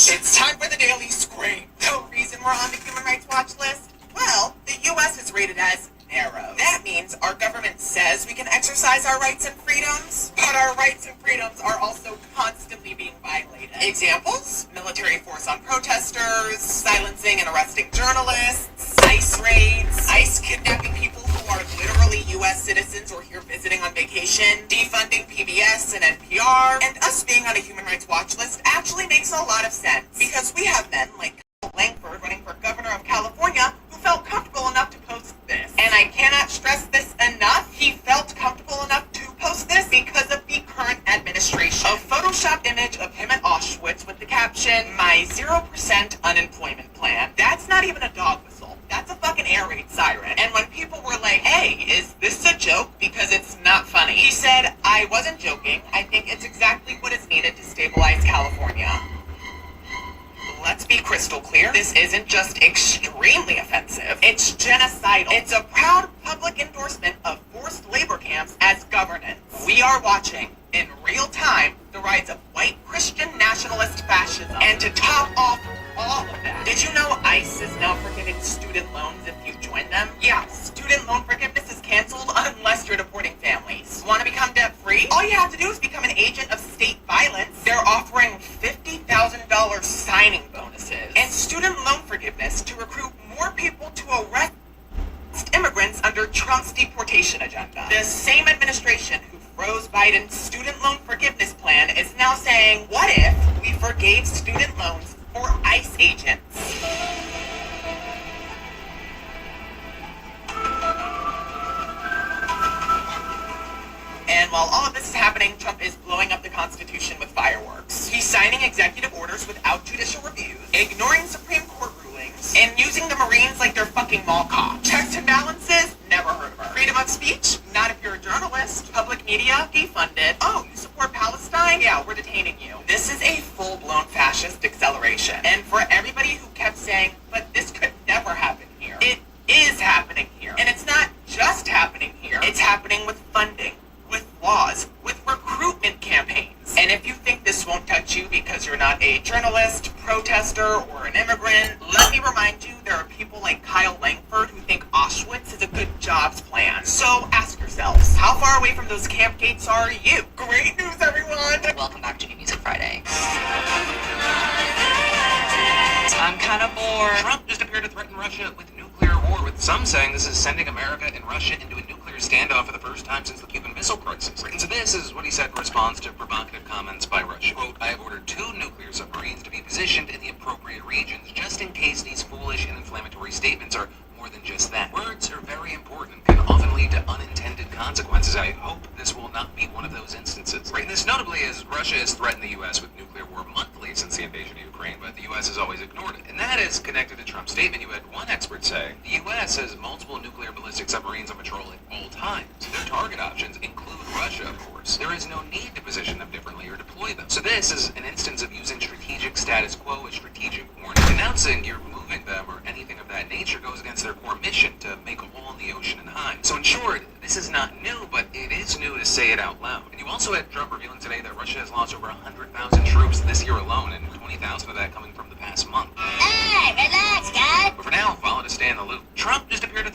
It's time for the Daily Scream. The reason we're on the Human Rights Watch list? Well, the U.S. is rated as narrow. That means our government says we can exercise our rights and freedoms, but our rights and freedoms are also constantly being violated. Examples? Military force on protesters, silencing and arresting journalists, ICE raids, ICE kidnapping people who are literally U.S. citizens or here visiting on vacation, defunding PBS and NPR, and us being on a Human Rights Watch list actually makes a lot of sense, because we have men like Kyle Langford running for governor of California who felt comfortable enough to post this. And I cannot stress this enough, he felt comfortable enough to post this because of the current administration. A photoshopped image of him at Auschwitz with the caption, "My 0% unemployment plan." That's not even a dog whistle. That's a fucking air raid siren. And when people were like, "Hey, is this a joke? Because it's not funny," he said, "I wasn't joking. I think it's exactly what is needed to stabilize California." Let's be crystal clear. This isn't just extremely offensive. It's genocidal. It's a proud public endorsement of forced labor camps as governance. We are watching, in real time, the rise of white Christian nationalist fascism. And to top off all of that, did you know ICE is now forgiving student loans if you join them? Yeah, student loan forgiveness is canceled unless you're deporting families. Want to become debt-free? All you have to do is become an agent of state violence. They're offering $50,000 signing bonuses and student loan forgiveness to recruit more people to arrest immigrants under Trump's deportation agenda. The same administration who froze Biden's student loan forgiveness plan is now saying, what if we forgave student loans for ICE agents? And while all of this is happening, Trump is blowing up the Constitution with fireworks. He's signing executive orders without judicial reviews, ignoring Supreme Court rulings, and using the Marines like they're fucking mall cops. Checks and balances? Never heard of her. Freedom of speech? Not if you're a journalist. Public media? Defunded. Oh, you support Palestine? Yeah, we're detaining you. This is a full-blown fascist acceleration. And for everybody who kept saying, but this could never happen here, it is happening here. And it's not just happening here. It's happening with funding, with laws, with recruitment campaigns. And if you think this won't touch you because you're not a journalist, protester, or an immigrant, let me remind you there are people like Kyle Langford who think Auschwitz is a good jobs plan. So ask yourselves, how far away from those camp gates are you? Great news, everyone! Welcome back to New Music Friday. I'm kind of bored. Trump just appeared to threaten Russia with nuclear war, with some saying this is sending America and Russia into a nuclear standoff for the first time since the Cuban Missile Crisis. And so this is what he said in response to provocative comments by Russia. Quote, "I have ordered 2 nuclear submarines to be positioned in the appropriate regions, just in case these foolish and inflammatory statements are more than just that. Words are very important and often lead to unintended consequences. I hope this will not be one of those instances." Right, and this notably as Russia has threatened the U.S. with nuclear war monthly since the invasion of Ukraine, but the U.S. has always ignored it. And that is connected to Trump's statement. You had one expert say, the U.S. has multiple nuclear ballistic submarines on patrol at all times. Their target options include Russia, of course. There is no need to position them differently or deploy them. So this is an instance of using strategic status quo as strategic warning. Announcing you're moving them or anything of that nature goes against their core mission to make a hole in the ocean and hide. So in short, this is not new, but it is new to say it out loud. And you also had Trump revealing today that Russia has lost over 100,000 troops this year alone, and 20,000 of that coming from the past month. Hey, relax, guys. But for now, follow to stay in the loop. Trump just appeared at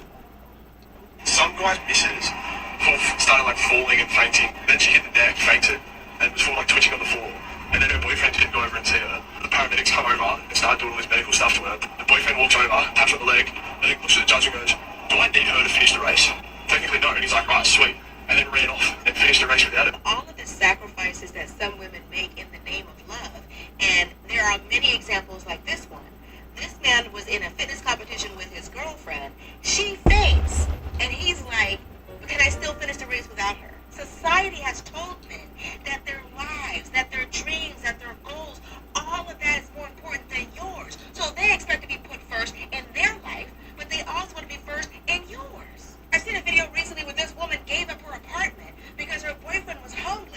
Some guy's missus started like falling and fainting. Then she hit the deck, fainted, and was like twitching on the floor. And then her boyfriend didn't go over and see her. The paramedics come over and start doing all this medical stuff to her. The boyfriend walks over, taps her on the leg, and then looks at the judge and goes, "Do I need her to finish the race?" Technically no, and he's like, "Right, sweet." And then ran off and finished the race without it. All of the sacrifices that some women make in the name of love, and there are many examples like this one. This man was in a fitness competition with his girlfriend. She faints, and he's like, "But can I still finish the race without her?" Society has told men that their lives, that their dreams, that their goals, all of that is more important than yours. So they expect to be put first in their life, but they also want to be first in yours. I seen a video recently where this woman gave up her apartment because her boyfriend was homeless.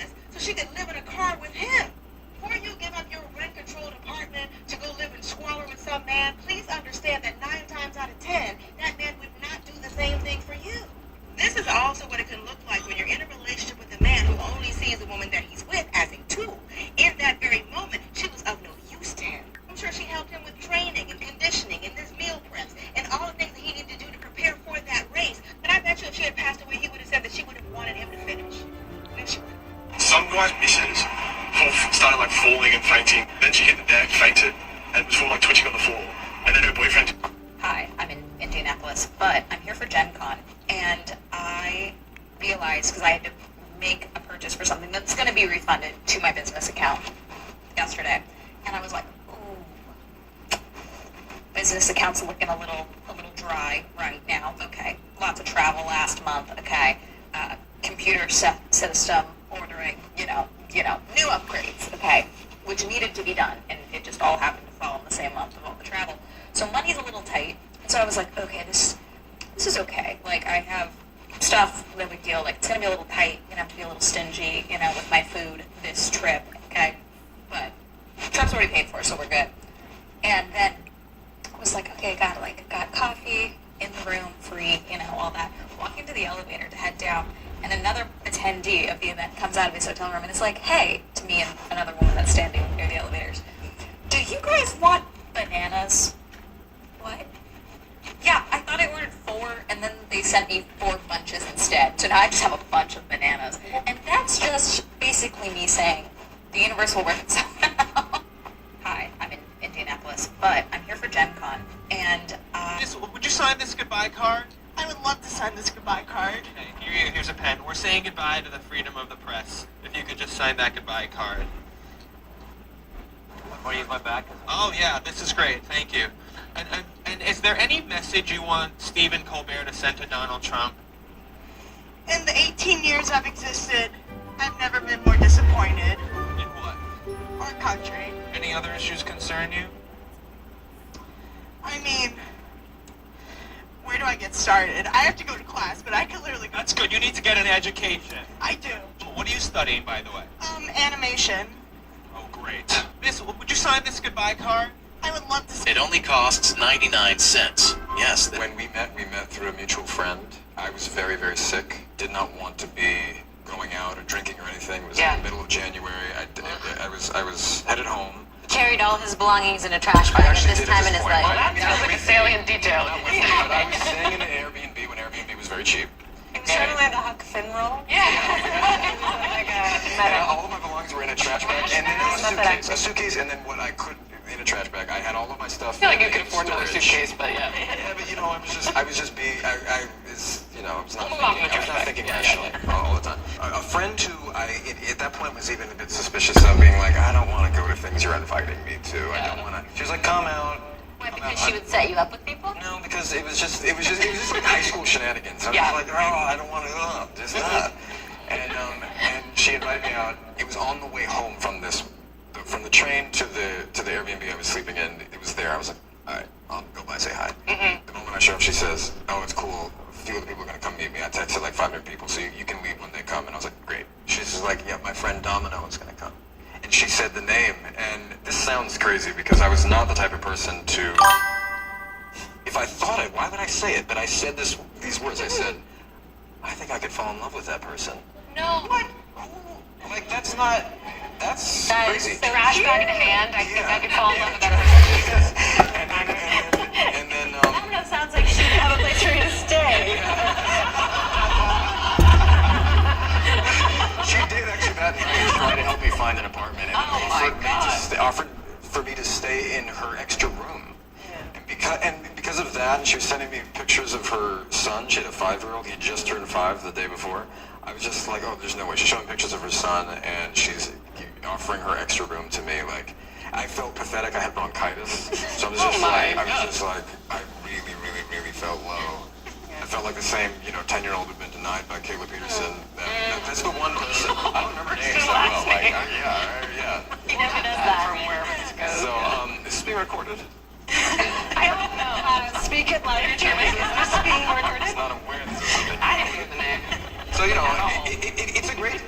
and fainting. Then she hit the deck, fainted, and was like twitching on the floor. And then her boyfriend. Hi, I'm in Indianapolis, but I'm here for Gen Con, and I realized, because I had to make a purchase for something that's going to be refunded to my business account yesterday, and I was like, ooh, business account's looking a little dry right now. Okay, lots of travel last month. Okay, computer system ordering, you know, new upgrades. Okay, which needed to be done, and it just all happened to fall in the same month of all the travel. So money's a little tight, and so I was like, okay, this is okay. Like, I have stuff, no big deal. Like, it's gonna be a little tight. Gonna have to be a little stingy, with my food this trip. Okay, but trip's already paid for, so we're good. And then I was like, okay, got coffee in the room, free, all that. Walking to the elevator to head down, and another attendee of the event comes out of his hotel room and is like, hey, to me and another woman that's standing near the elevators, do you guys want bananas? What? Yeah, I thought I ordered 4, and then they sent me 4 bunches instead. So now I just have a bunch of bananas. And that's just basically me saying, the universe will work itself out. Hi, I'm in Indianapolis, but I'm here for Gen Con, and Would you sign this goodbye card? I would love to sign this goodbye card. Okay, here's a pen. We're saying goodbye to the freedom of the press. If you could just sign that goodbye card. Want to use my back? Oh yeah, this is great. Thank you. And is there any message you want Stephen Colbert to send to Donald Trump? In the 18 years I've existed, I've never been more disappointed. In what? Our country. Any other issues concern you? I mean, where do I get started? I have to go to class, but I could literally go. That's good. You need to get an education. I do. What are you studying, by the way? Animation. Oh, great. Would you sign this goodbye card? I would love to. It only costs 99 cents. Yes. When we met through a mutual friend. I was very, very sick. Did not want to be going out or drinking or anything. It was in the middle of January. I was headed home. Carried all his belongings in a trash bag at this time in his life. Well, that sounds like a salient detail. But I was staying in an Airbnb when Airbnb was very cheap. It was sort of like a Huck Finn roll. All of my belongings were in a trash bag, and then a suitcase, and then what I could in a trash bag. I had all of my stuff. I feel like you could afford another suitcase, but yeah. Yeah, but I was just being, I was not thinking rationally all the time. A friend who at that point was even a bit suspicious of, being like, I don't want to go to things you're inviting me to. I don't want to. She was like, come out. Why, because she would set you up with people? No, because it was just like high school shenanigans. I was like, oh, I don't want to, just not. And she invited me out. It was on the way home from the train to the Airbnb I was sleeping in. It was there. I was like, all right, I'll go by, say hi. Mm-hmm. The moment I show up, she says, oh, it's cool. A few of the people are going to come meet me. I texted like 500 people, so you can leave when they come. And I was like, great. She's like, yeah, my friend Domino is going to come. And she said the name, and this sounds crazy because I was not the type of person to, if I thought it, why would I say it? But I said these words. I said, I think I could fall in love with that person. No. What? Like, that's crazy. Trash bag in hand, I think I could fall in love with that person. And then, Domino sounds like she'd have a place for you to stay. she did actually that night try to help me find an apartment and offered for me to stay in her extra room. And because of that, and she was sending me pictures of her son. She had a 5-year-old. He had just turned 5 the day before. I was just like, oh, there's no way. She's showing pictures of her son, and she's offering her extra room to me. Like, I felt pathetic. I had bronchitis, so I was just like, I really, really, really felt low. I felt like the same, 10-year-old who'd been denied by Kayla Peterson. That's the one person. I don't remember names that well. Like, yeah. He never does that. From wherever this goes. So, is this being recorded? I don't know. Speak it loud. Your term is this being recorded? It's not aware this is something. I didn't hear the name. So,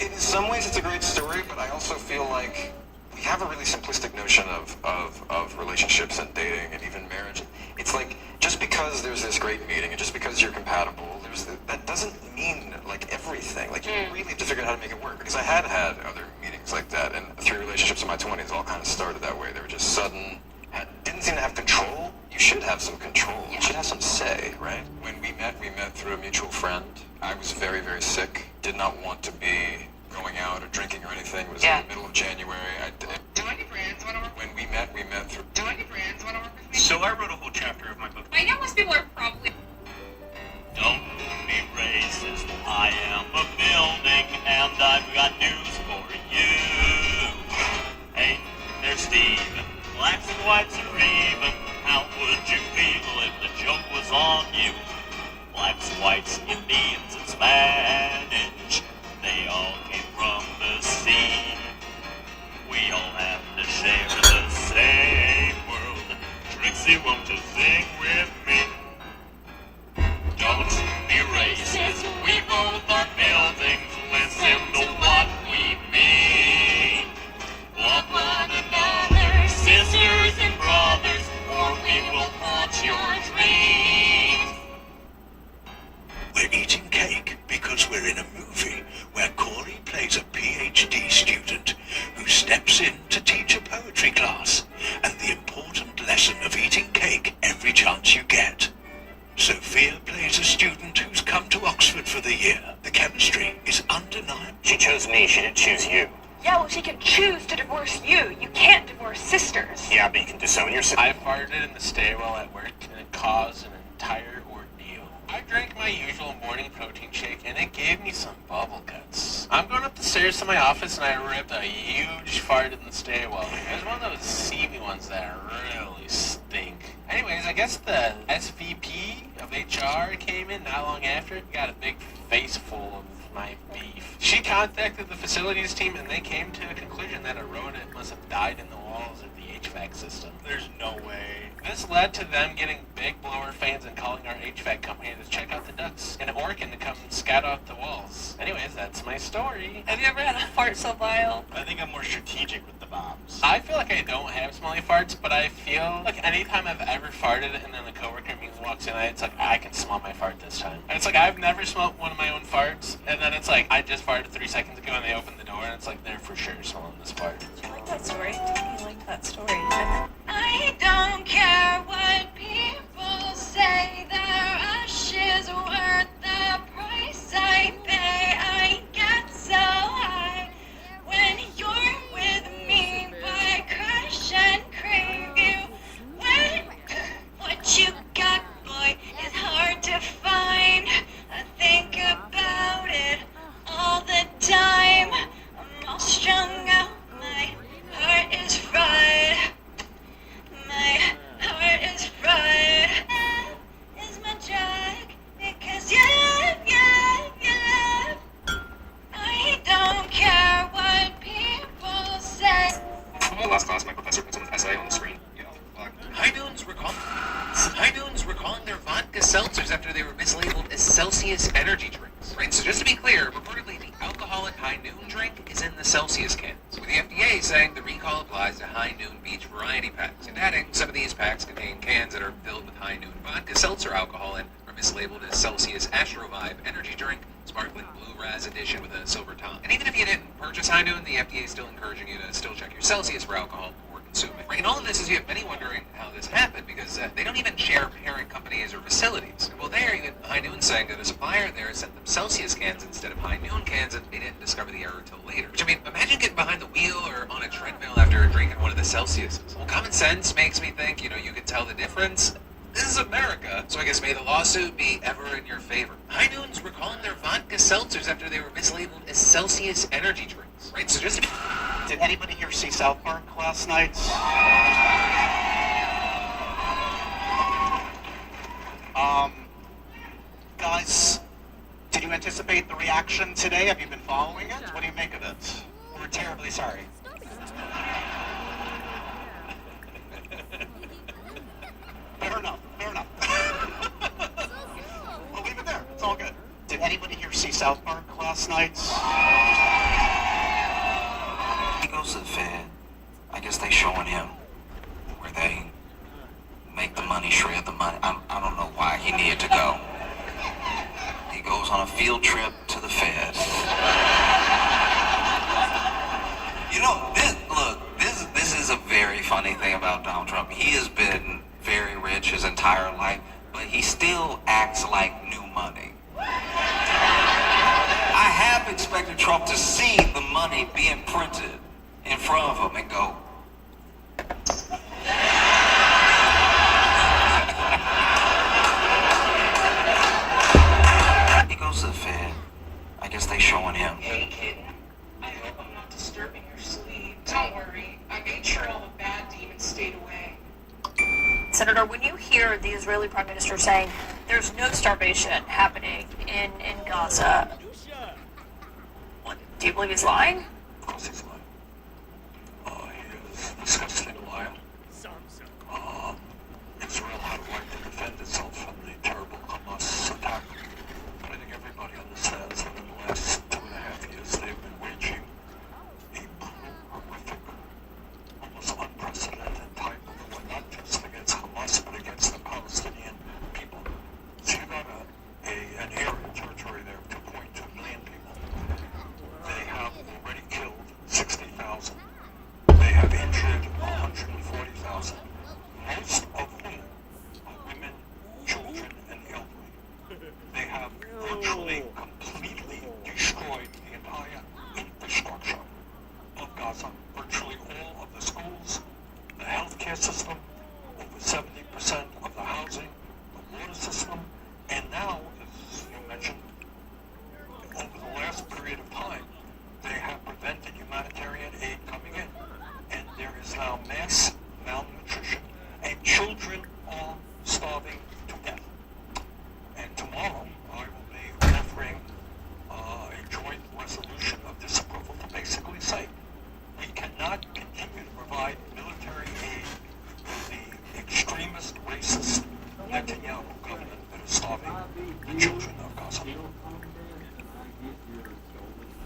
in some ways it's a great story, but I also feel like we have a really simplistic notion of relationships and dating and even marriage. It's like, just because there's this great meeting and just because you're compatible, that doesn't mean, like, everything. Like, you really have to figure out how to make it work. Because I had other meetings like that, and 3 relationships in my 20s all kind of started that way. They were just sudden, didn't seem to have control. You should have some control. You should have some say, right? When we met through a mutual friend. I was very, very sick. Did not want to be going out or drinking or anything. It was in the middle of January. Do any friends I wrote a whole chapter of my book. I know most people are probably... Don't be racist. I am a building, and I've got news for you. Hey, there's Steven. Blacks and whites are even. How would you feel if the joke was on you? Blacks, whites, Indians, and Spanish. They all came from the sea. We all have to share the same world. Trixie, won't you sing with me? Don't be racist. We both are buildings. Listen to what we mean. Love one another, sisters and brothers, or we will haunt your dreams. We're eating cake because we're in a movie where Corey plays a PhD student who steps in to teach a poetry class and the important lesson of eating cake every chance you get. Sophia plays a student who's come to Oxford for the year. The chemistry is undeniable. She chose me, she didn't choose you. Yeah, well, she can choose to divorce you. You can't divorce sisters. Yeah, but you can disown your sister. I farted in the stairwell at work and it caused an entire ordeal. I drank my usual morning protein shake and it gave me some bubble guts. I'm going up the stairs to my office and I ripped a huge fart in the stairwell. It was one of those seamy ones that really stink. Anyways, I guess the SVP of HR came in not long after it, got a big face full of my beef. She contacted the facilities team and they came to a conclusion that a rodent must have died in the walls of the HVAC system. There's no way. This led to them getting big blower fans and calling our HVAC company to check out the ducts and Orkin to come scout out the walls. Anyways, that's my story. Have you ever had a fart so vile? I think I'm more strategic with the bombs. I feel like I don't have smelly farts, but I feel like anytime I've ever farted and then a coworker of mine walks in, it's like, I can smell my fart this time. And it's like, I've never smelled one of my own farts, and then it's like, I just farted 3 seconds ago and they opened the door and it's like, they're for sure smelling this fart. I like that story. I like that story. I don't care what people say, their ashes worth the price I pay. I get so high when you're with me, I crush and crave you. What you got, boy, is hard to find. I think about it all the time. I'm all strung out, my heart is fried. My heart is fried. Is my drug because you love. I don't care what people say. Last class, my professor put someone's essay on the screen. High Noons were calling their vodka seltzers after they were mislabeled as Celsius energy drinks. Right, so just to be clear, reportedly the alcoholic High Noon drink is in the Celsius cans, with the FDA saying the recall applies to High Noon Beach variety packs, and adding some of these packs contain cans that are filled with High Noon vodka seltzer alcohol and are mislabeled as Celsius Astro Vibe energy drink, sparkling blue Raz edition with a silver top. And even if you didn't purchase High Noon, the FDA is still encouraging you to still check your Celsius for alcohol before consuming. Right, and all of this is you have many wondering how this happened because they don't even share parent companies or facilities. Well, there even High Noon saying that a supplier there sent them Celsius cans instead of High Noon cans, and they didn't discover the error until later. Which, I mean, imagine getting behind the wheel or on a treadmill after drinking one of the Celsiuses. Well, common sense makes me think, you could tell the difference. This is America, so I guess may the lawsuit be ever in your favor. High Noons were calling their vodka seltzers after they were mislabeled as Celsius energy drinks. Right, so just to be... Did anybody here see South Park last night? Guys, did you anticipate the reaction today? Have you been following it? What do you make of it? We're terribly sorry. Fair enough. We'll leave it there. It's all good. Did anybody here see South Park last night? He goes to the Fed. I guess they showing him where they make the money, shred the money. I don't know why he needed to go. He goes on a field trip to the Fed. This is a very funny thing about Donald Trump. He has been very rich his entire life, but he still acts like new money. I have expected Trump to see the money being printed in front of him and go, Senator, when you hear the Israeli Prime Minister saying there's no starvation happening in Gaza, do you believe he's lying? Of course he's lying. He is a disgusting liar. Israel had a right to defend itself from the terrible Hamas attack. But I think everybody understands that in the last 2.5 years they've been waging a brutal, horrific, almost unprecedented type of war, not just against Hamas, but against the Palestinian people. So you got an area, territory there of 2.2 million people. They have already killed 60,000. They have injured 140,000. Most of whom are women, children, and elderly. They have virtually completely destroyed the entire infrastructure of Gaza. Virtually all of the schools, the healthcare system, over 70% of the housing, the water system, and now, as you mentioned, over the last period of time, they have prevented humanitarian aid coming in. And there is now mass malnutrition, and children are starving to death. And tomorrow, I will be offering a joint resolution of disapproval to basically say we cannot continue to provide military aid to the extremist, racist Netanyahu government that is starving the children of Gaza.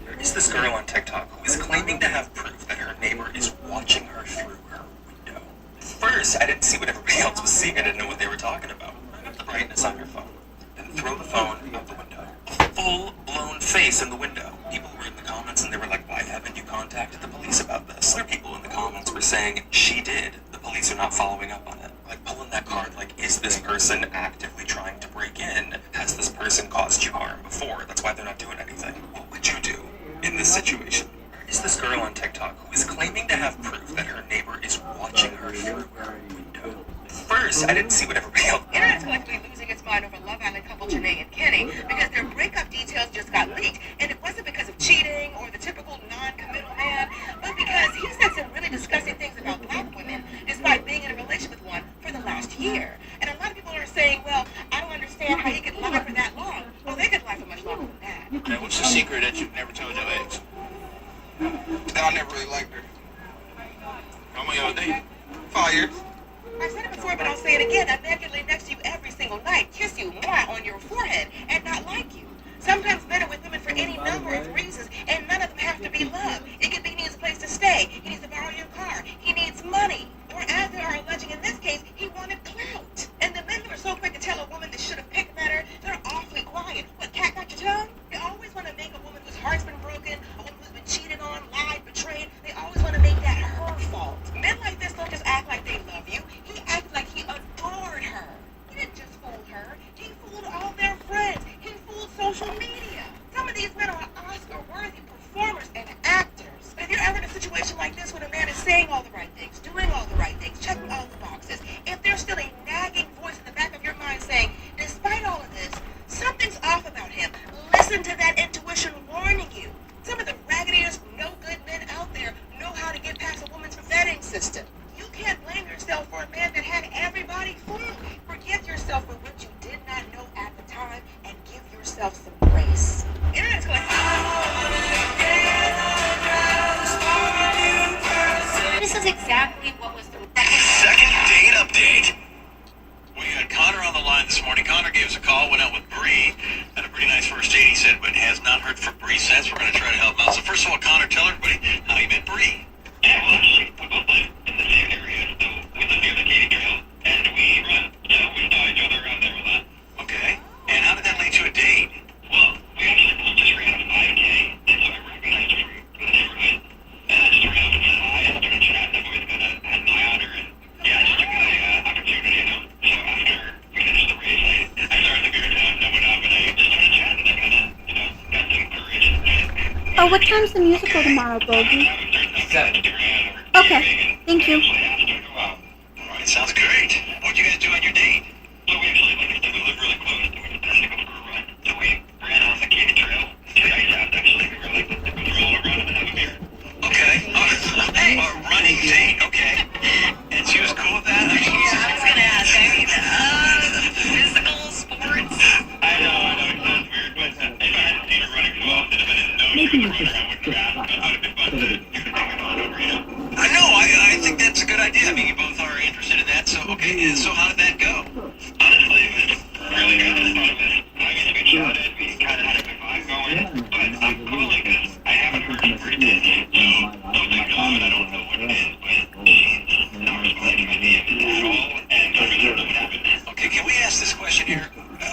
There is this girl on TikTok who is claiming to have proof that her neighbor is watching her through her window. At first, I didn't see what everybody else was seeing. I didn't know what they were talking about. Turn up the brightness on your phone, then throw the phone out the window. A full-blown face in the window. People were in the comments and they were like, why haven't you contacted the police about this? Other people in the comments were saying, she did. The police are not following up on it. Like, pulling that card, like, is this person actively trying to break in? Has this person caused you harm before? That's why they're not doing anything. What would you do in this situation? There is this girl on TikTok who is claiming to have proof that her neighbor is watching her through her window. At first, I didn't see what everybody else... Internet's collectively losing its mind over Love Island couple Janae and Kenny because their breakup details just got leaked. And it wasn't because of cheating or the typical non-committal man, but because he said some really disgusting things about black women despite being in a relationship with one for the last year. And a lot of people are saying, well, I don't understand how he could lie for that long. Well, they could lie for much longer than that. Now, what's the secret that you've never told your ex? That I never really liked her. How many y'all date? 5 years. I've said it before, but I'll say it again. A man can lay next to you every single night, kiss you on your forehead, and not like you. Sometimes men are with women for any number of reasons, and none of them have to be love. It could be he needs a place to stay, he needs to borrow your car, he needs money. Or as they are alleging in this case, he wanted clout. And the men who are so quick to tell a woman they should have picked better, they're awfully quiet. What, cat got your tongue? They always want to make a woman whose heart's been broken, a woman who's been cheated on, lied, betrayed. They always want to make that her fault. Men like this don't just act like they love you. He acted like he adored her. He didn't just fool her. He fooled all their friends. He fooled social media. Some of these men are Oscar-worthy performers and actors. But if you're ever in a situation like this when a man is saying all the right things, doing all the right things, checking all the boxes, if there's still a nagging voice in the back of your mind saying, despite all of this, something's off about him, listen to that intuition warning you. Some of the raggediest, no-good men out there know how to get past a woman's vetting system. You can't blame yourself for a man that had everybody fooled. Forgive yourself for what you did not know at the time and give yourself some grace. Internet's This is exactly what was the Second date update. We had Connor on the line this morning. Connor gave us a call, went out with Bree, had a pretty nice first date, he said, but has not heard from Bree since. We're going to try to help him out. So first of all, Connor, tell everybody how you met Bree. Yeah, well, actually, we both live in the same area, so we live near the Katy Trail, and we run. Yeah, we saw each other around there a lot. Okay. And how did that lead to a date? Well, we actually both just ran a 5K, and so we recognized her from the neighborhood. And I just ran up and said hi and started chatting. I've always had an eye on her, and yeah, I just took the opportunity, you know. So after we finished the race, I started the beer town, and I went up and I just started chatting, and I kind of, you know, got some courage. Oh, what time's the musical tomorrow, Bogey? 7. Okay, thank you. All right, sounds great. What'd you guys do on your date? So we actually, like I said, we live really close, and we decided to go for a run. So we ran on the Katy Trail to the ice shaft, actually. We were like, let's go roll around and then have a beer. Okay. A running date, okay. And she was cool with that? Yeah, I was going to ask. Okay, so how did that go? Honestly, it was really good. I thought it was, I mean, we chatted, we kind of had a good vibe going, but I'm calling because I haven't heard from her since. So, oh thank God, I don't know what it is, but she's not responding to my DMs at all, and I really don't know what happened. Okay, can we ask this question here?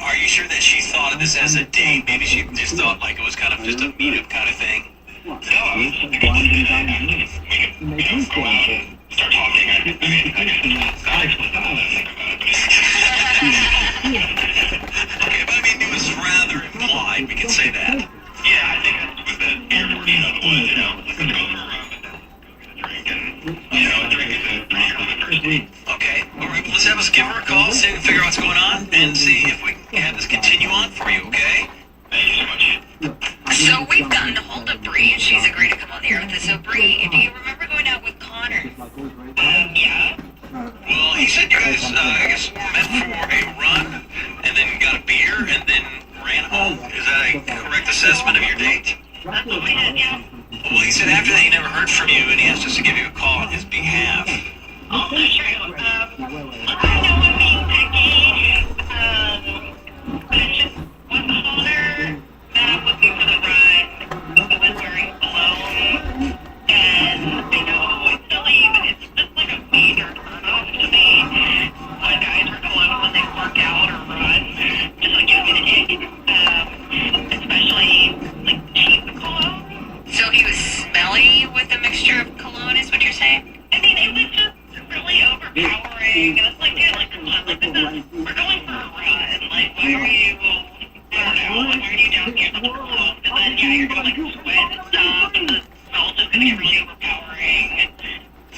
Are you sure that she thought of this as a date? Maybe she just thought like it was kind of just a meetup kind of thing. No, I was thinking that we could, go out and start talking. I mean, I guess it's not explicit now that I think about it, but Okay, but I mean, it was rather implied. We can say that. yeah, I think that's what the air portion of it was, you know? Like, let's go for a run, but then go get a drink, and, you know, a drink is a pretty common first date. Okay, all right, well, let's have us give her a call, see, figure out what's going on, and see if we can have this continue on for you, okay? Thank you so much. So we've gotten a hold of Bree, and she's agreed to come on the air with us. So Bree, do you remember going out with Connor? Yeah. Well, he said you guys, I guess, met for a run, and then got a beer, and then ran home. Is that a correct assessment of your date? That's what we did, yeah. Well, he said after that he never heard from you, and he asked us to give you a call on his behalf. Oh, that's true. I know I'm being picky, but it's just one Connor that was me for the run who was wearing cologne, and I know it's silly, but it's just like a major turn-off to me when guys wear cologne when they work out or run. Just like gives me the ick, especially like cheap cologne. So he was smelly with a mixture of cologne, is what you're saying? I mean, it was just really overpowering, and it's like, dude, like, come on, like, this is, we're going for a run, like, why are you, I don't know, like, why are you down here in the clothes, and then, yeah, you're gonna, like, sweat and stuff, and the smell's just gonna get really overpowering,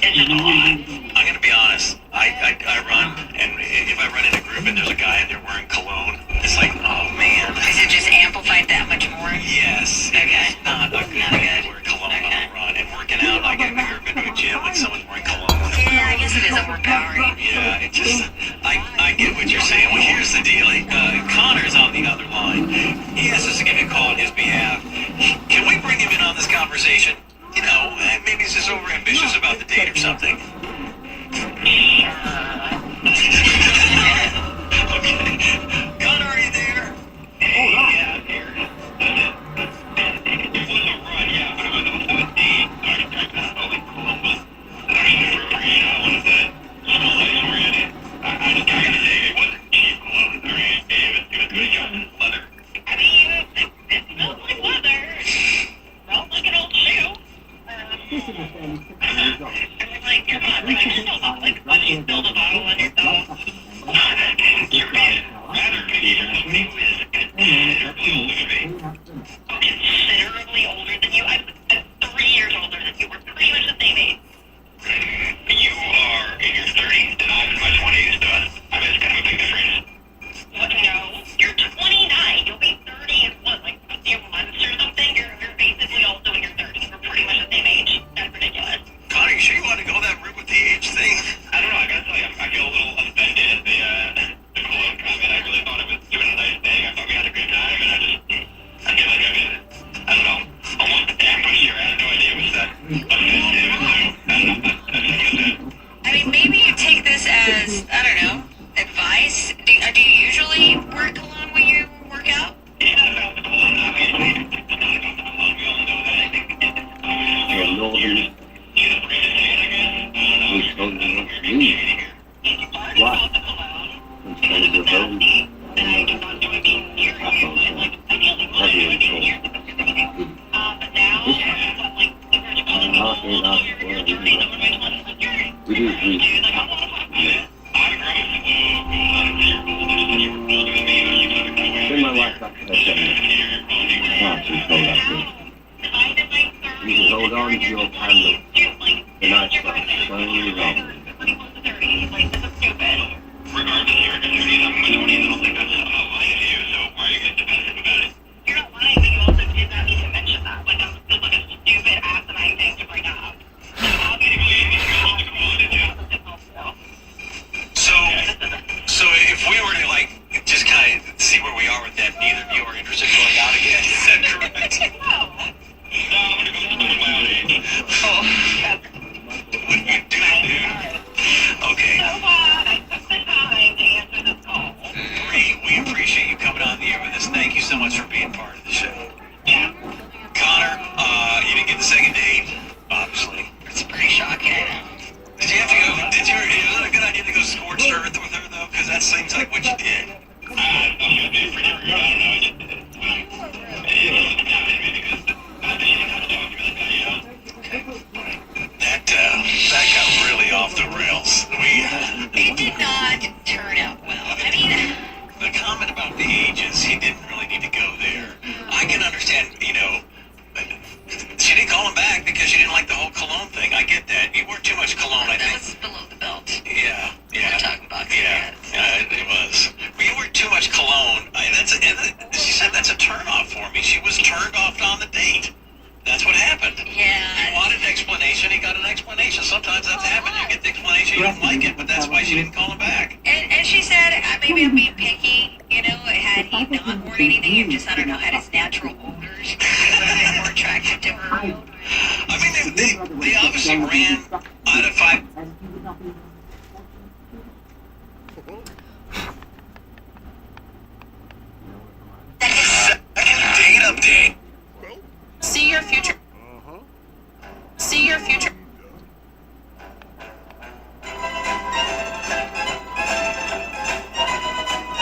it's just a lot. I'm gonna be honest. I run, and if I run in a group and there's a guy and they're wearing cologne, it's like, oh man. Is it just amplified that much more? Yes. Okay. It's not a good thing to wear cologne on a run. And working out, like, have you ever been to a gym with someone wearing cologne? Yeah, I guess it is overpowering. Yeah, it just, I get what you're saying. Well, here's the deal. Connor's on the other line. He asked us to give you a call on his behalf. Can we bring him in on this conversation? You know, maybe he's just overambitious about the date or something. Okay. Connor, are you there? Yeah, I'm here. It was a run, yeah, but it was also a date, so I tried to smell like Columbus. And I was super freaking out when it said, smell nice already. I gotta say, it wasn't cheap cologne, alright? It was good job in leather. I mean, it smells like leather. It smells like an old shoe. I mean, like, come on, like, I just don't know, like, when you spill the bottle on yourself. You're being rather picky. He was considerably older than me. Considerably older than you? I'm 3 years older than you. We're pretty much the same age. You are in your 30s, and I'm in my 20s, so I mean, it's kind of a big difference. What? No, you're 29. You'll be 30 in what, like a few months or something? You're basically also in your 30s. We're pretty much the same age. That's ridiculous. Connor, you sure you want to go that route with the age thing? I don't know. I gotta tell you, I feel a little offended at the cologne comment. I really thought it was doing a nice thing. I thought we had a good time, and I feel like I mean, I don't know, almost ambushed here. I had no idea it was that offensive. So I don't know. That's it. I mean, maybe you take this as, I don't know, advice. Do you usually wear cologne when you work out? It's not about the cologne, obviously. It's not about the cologne. We all know that. I think it's obviously you're the bravest thing, I guess. I don't know. You're It did not turn out well. I mean, The comment about the ages, he didn't really need to go there. I can understand, she didn't call him back because she didn't like the whole cologne thing. I get that. You wore too much cologne, I that think. was below the belt. Yeah. We're talking about It was. But you wear too much cologne. She said that's a turn-off for me. She was turned off on the date. That's what happened. Yeah. He wanted an explanation. He got an explanation. Sometimes that's happened. You get the explanation. You don't like it, but that's why she didn't call him back. And she said, maybe I'm being picky, had he not worn anything, and just, I don't know, had his natural odors, it would have been more attractive to her. I mean, they obviously ran out of 5. Second date update. See your future. See your future.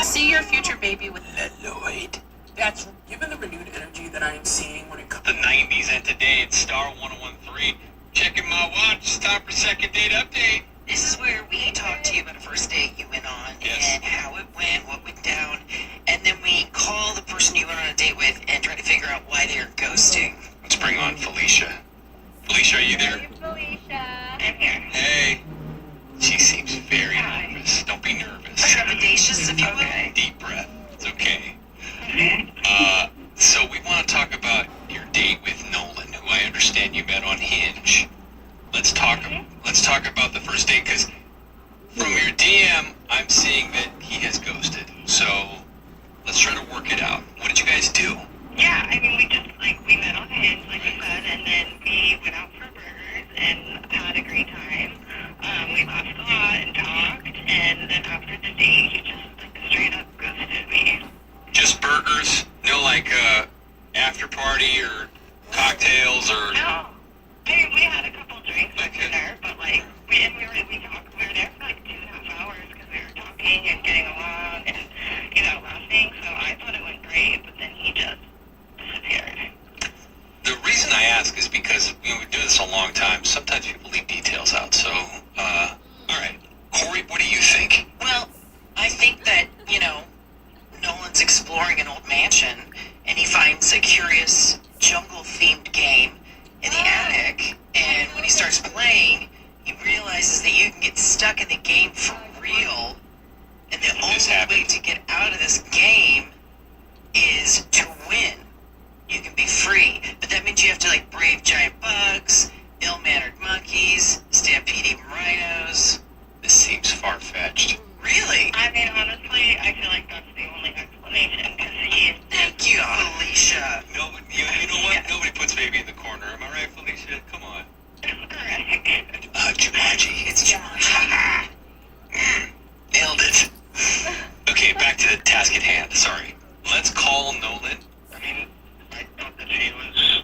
See your future baby with Lloyd. That's given the renewed energy that I am seeing when it comes The 90s and today it's Star 1013. Checking my watch. It's time for second date update. This is where we talk to you about a first date you went on and how it went, what went down, and then we call the person you went on a date with and try to figure out why they're ghosting. Let's bring on Felicia. Felicia, are you there? Felicia. I'm here. Hey. She seems very nervous. Don't be nervous. Trepidatious, if you will. Deep breath. It's okay. So we want to talk about your date with Nolan, who I understand you met on Hinge. Let's talk about the first date, because from your DM, I'm seeing that he has ghosted. So let's try to work it out. What did you guys do? Yeah, I mean, we met on Hinge, like you said, and then we went out for burgers and had a great time. We laughed a lot and talked, and then after the date, he just, straight up ghosted me. Just burgers? No, after party or cocktails or... No. I mean, we had a couple drinks after dinner, but, we talked, we were there for, 2.5 hours because we were talking and getting along and, laughing, so I thought it went great, but then he just disappeared. The reason I ask is because we do this a long time. Sometimes people leave details out. So, all right. Corey, what do you think? Well, I think that, Nolan's exploring an old mansion and he finds a curious jungle-themed game in the attic. And when he starts playing, he realizes that you can get stuck in the game for real. And the only way to get out of this game is to win. You can be free, but that means you have to brave giant bugs, ill-mannered monkeys, stampeding rhinos. This seems far-fetched. Really? I mean, honestly, I feel like that's the only explanation, because he is... Thank you, Felicia. No, you know what? Nobody puts baby in the corner. Am I right, Felicia? Come on. Jumanji. It's Jumanji. Nailed it. Okay, back to the task at hand. Sorry. Let's call Nolan. I mean, I thought that she was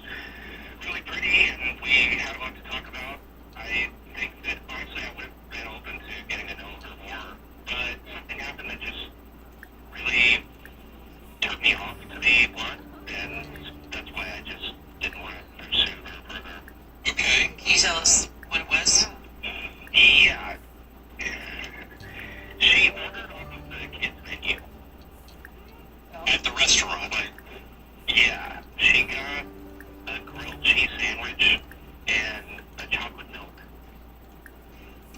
really pretty, and we had a lot to talk about. I think that, honestly, I would have been open to getting to know her more, but something happened that just really took me off to be blunt, and that's why I just didn't want to pursue her further. Okay. Can you tell us what it was? Yeah. She ordered off of the kids' menu. At the restaurant. Yeah. She got a grilled cheese sandwich and a chocolate milk.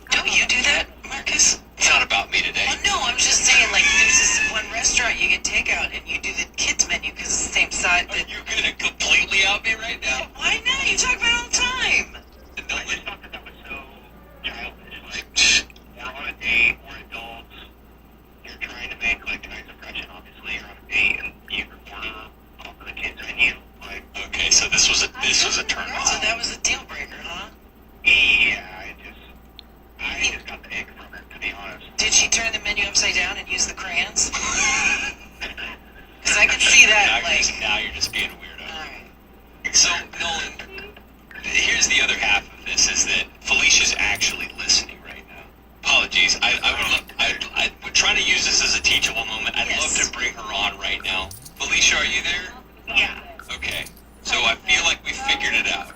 Don't you do that, Marcus? It's not about me today. Well, no, I'm just saying, there's this one restaurant you get takeout and you do the kids' menu because it's the same side that... Are you gonna completely out me right now? Why not? You talk about it all the time. I just thought that was so childish. We're on a date, we're adults. You're trying to make a nice impression, obviously. You're on a date and you order off of the kids' menu. Okay, so this was a turn on. So that was a deal breaker, huh? Yeah, I just got the ick from it, to be honest. Did she turn the menu upside down and use the crayons? Because I could see that, now you're just being a weirdo. So, Nolan, here's the other half of this, is that Felicia's actually listening right now. Apologies. I would try to use this as a teachable moment. I'd love to bring her on right now. Felicia, are you there? Yeah. Okay. So I feel like we figured it out.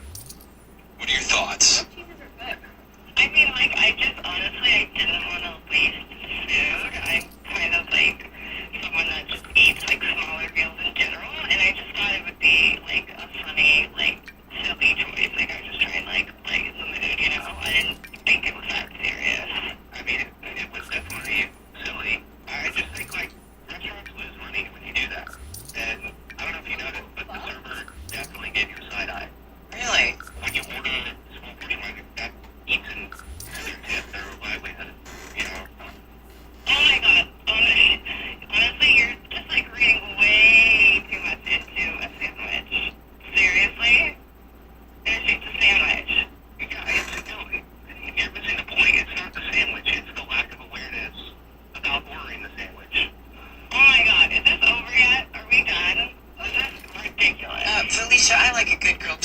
What are your thoughts? I mean, I just, honestly, I didn't want to leave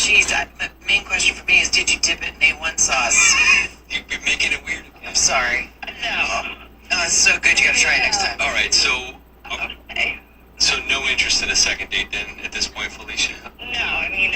Jeez, the main question for me is, did you dip it in A1 sauce? You're making it weird. I'm sorry. No. Oh, it's so good. You gotta try it next time. All right, so Okay. so no interest in a second date then at this point, Felicia? No, I mean,